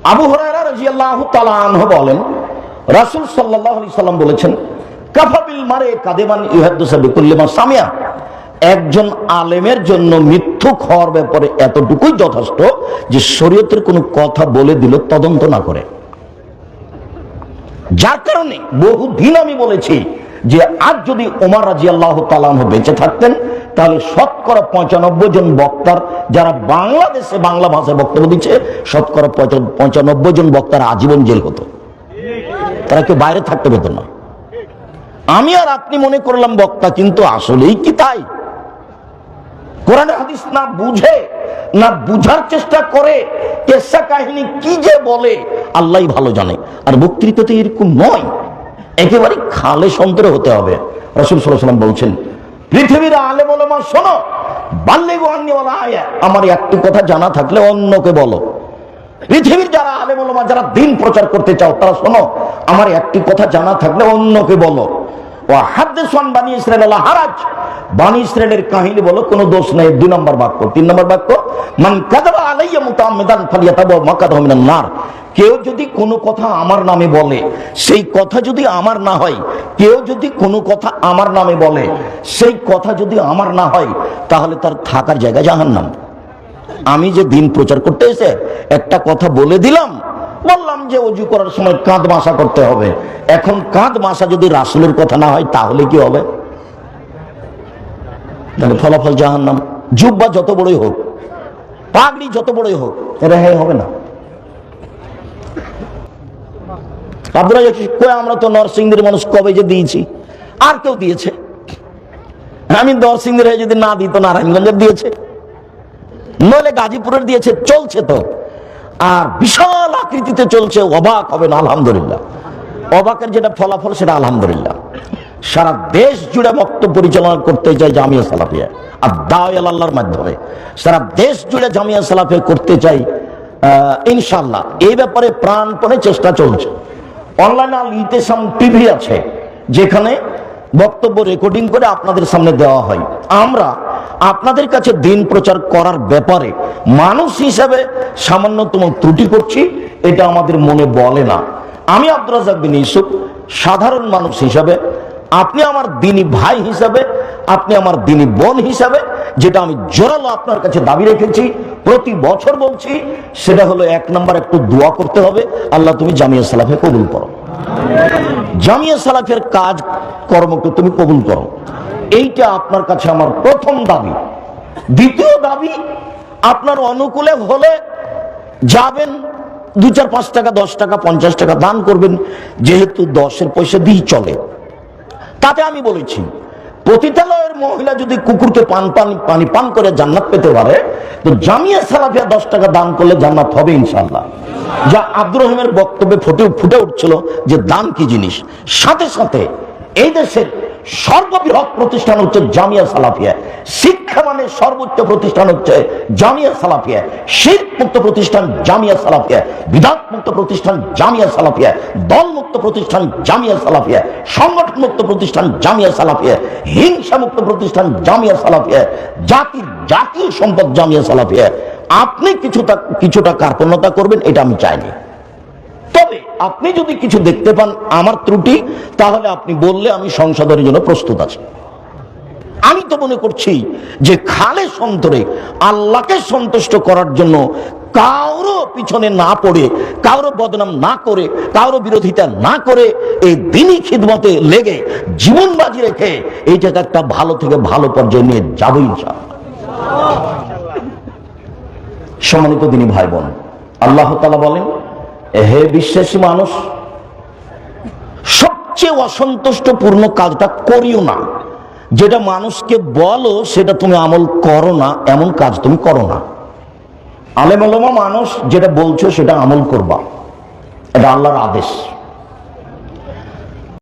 আবু হুরায়রা রাদিয়াল্লাহু তাআলা আনহু বলেন, রাসূল সাল্লাল্লাহু আলাইহি সাল্লাম বলেছেন, কাফা বিল মারে কাদিবান ইহাদ্দিসু বিকুল্লি মা সামিয়া। একজন আলেমের জন্য মিথ্যুক হওয়ার ব্যাপারে এতটুকুই যথেষ্ট যে শরীয়তের কোনো কথা বলে দিল তদন্ত না করে। যার কারণে বহুদিন আমি বলেছি যে আজ যদি ওমর রাদিয়াল্লাহু তাআলা আনহু বেঁচে থাকতেন তাহলে শতকরা 95 জন বক্তার, যারা বাংলাদেশে বাংলা ভাষায় বক্তব্য দিচ্ছে, শতকরা 95 জন বক্তার আজীবন জেল হতো, তারা কেউ বাইরে থাকতে পেত না। আমি আর আপনি মনে করলাম বক্তা, কিন্তু আসলেই কি তাই? কোরআন হাদিস না বুঝে, না বুঝার চেষ্টা করে, কেসা কাহিনী কি যে বলে আল্লাহই ভালো জানে। আর বক্তৃতা তো এরকম নয়, একেবারে খালে সন্তরে হতে হবে। রাসূল সাল্লাল্লাহু আলাইহি ওয়াসাল্লাম বলছেন, পৃথিবীর আলেম ওলামা শোনো, বাল্লিগু আন্নী ওয়ালা আয়া, আমার একটি কথা জানা থাকলে অন্যকে বলো। পৃথিবীর যারা আলেম ওলামা, যারা দিন প্রচার করতে চাও, তারা শোনো, আমার একটি কথা জানা থাকলে অন্যকে বলো। ওয়া হাদিসু আন বানি ইসরাঈল লা হারাজ, বানি ইসরাঈলের কাহিনী বলো, কোনো দোষ নেই। 2 নম্বর বাক্য। 3 নম্বর বাক্য, মান কাযাবা আলাইয়া মুতাআম্মিদান ফালিয়াতাবাওয়া মাকাদাহু মিনান নার। কেউ যদি কোনো কথা আমার নামে বলে, সেই কথা যদি আমার না হয়, কেউ যদি কোনো কথা আমার নামে বলে, সেই কথা যদি আমার না হয়, তাহলে তার থাকার জায়গা জাহান্নাম। আমি যে দিন প্রচার করতে এসে একটা কথা বলে দিলাম, বললাম যে ওযু করার সময় কাঁধ মাসা করতে হবে। এখন কাঁধ মাসা যদি রাসূলের কথা না হয়, তাহলে কি হবে? তাহলে ফলাফল জাহান্নাম। জুব্বা যত বড়ই হোক, পাগড়ি যত বড়ই হোক, রেহাই হবে না। আপনারা কই, আমরা তো নরসিংদীর মানুষ, কবে যে দিয়েছি, আর কেউ দিয়েছে? আমি নরসিংদীর হয়ে যদি না দিত, নারায়ণগঞ্জের দিয়েছে, নইলে গাজীপুরের দিয়েছে, চলছে তো। আর বিশাল আকৃতিতে চলছে, অবাক হবেন। আলহামদুলিল্লাহ, অবাকের যেটা ফলাফল সেটা আলহামদুলিল্লাহ। সারা দেশ জুড়ে বক্তব্য পরিচালনা করতে চাই জামিয়া সালাফিয়া আর দাওয়ায়ে আল্লাহর মাধ্যমে, সারা দেশ জুড়ে জামিয়া সালাফিয়া করতে চাই ইনশাআল্লাহ। এই ব্যাপারে প্রাণপণে চেষ্টা চলছে। অনলাইনে আল ইতিসাম টিভি আছে, যেখানে বক্তব্য রেকর্ডিং করে আপনাদের সামনে দেওয়া হয়। আমরা আপনাদের কাছে দিন প্রচার করার ব্যাপারে মানুষ হিসাবে সামান্যতম ত্রুটি করছি, এটা আমাদের মনে বলে না। আমি আব্দুর রাজ্জাক বিন ইউসুফ, সাধারণ মানুষ হিসাবে, আপনি আমার দিনী ভাই হিসাবে, আপনি আমার দিনী বোন হিসাবে, যেটা আমি জোরালো আপনার কাছে দাবি রেখেছি, প্রতি বছর বলছি, সেটা হলো 1 নম্বর, একটু দোয়া করতে হবে, আল্লাহ তুমি জামিয়া সালাফিয়া কবুল করো, জামিয়া সালাফিয়ার কাজ কর্মকে তুমি কবুল করো। এইটা আপনার কাছে আমার প্রথম দাবি। দ্বিতীয় দাবি, আপনার অনুকূলে হলে যাবেন, 2-4-5 টাকা, 10 টাকা, 50 টাকা দান করবেন, যেহেতু 10-এর পয়সা দিয়ে চলে। তাতে আমি বলেছি, পতিতালয়ের মহিলা যদি কুকুরকে পানি পান করে জান্নাত পেতে পারে, তো জামিয়া সালাফিয়া 10 টাকা দান করলে জান্নাত হবে ইনশাআল্লাহ। যা আব্দুর রহিমের বক্তব্যে ফুটে উঠছিল যে দান কি জিনিস। সাথে সাথে এই দেশের সর্ববৃহৎ প্রতিষ্ঠান হচ্ছে জামিয়া সালাফিয়া, শিক্ষা মানে সর্বোচ্চ প্রতিষ্ঠান হচ্ছে জামিয়া সালাফিয়া, শিরক মুক্ত প্রতিষ্ঠান জামিয়া সালাফিয়া, বিদআত মুক্ত প্রতিষ্ঠান জামিয়া সালাফিয়া, দল মুক্ত প্রতিষ্ঠান জামিয়া সালাফিয়া, সংগঠন মুক্ত প্রতিষ্ঠান জামিয়া সালাফিয়া, হিংসা মুক্ত প্রতিষ্ঠান জামিয়া সালাফিয়া, জাতীয় সম্পদ জামিয়া সালাফিয়া। আপনি কিছুটা কার্পণ্যতা করবেন, এটা আমি চাইনি। তবে আপনি যদি কিছু দেখতে পান আমার ত্রুটি, তাহলে আপনি বললে আমি সংশোধনের জন্য প্রস্তুত আছি। আমি তো মনে করছি যে খালে সন্তরে আল্লাহকে সন্তুষ্ট করার জন্য কারো পিছনে না পড়ে, কারো বদনাম না করে, কারো বিরোধিতা না করে, এই দ্বীনি খিদমতে লেগে জীবন বাজি রেখে এই জায়গা একটা ভালো থেকে ভালো পর্যায়ে নিয়ে যাবো ইনশাআল্লাহ। সম্মানিত দ্বীনি ভাই বোন, আল্লাহ তাআলা বলেন, হে বিশ্বাসী মানুষ, সবচেয়ে অসন্তুষ্টপূর্ণ কাজটা করিও না। যেটা মানুষকে বলো সেটা তুমি আমল করো না, এমন কাজ তুমি করো না। আলেম ওলামা মানুষ যেটা বলছো সেটা আমল করবা, এটা আল্লাহর আদেশ।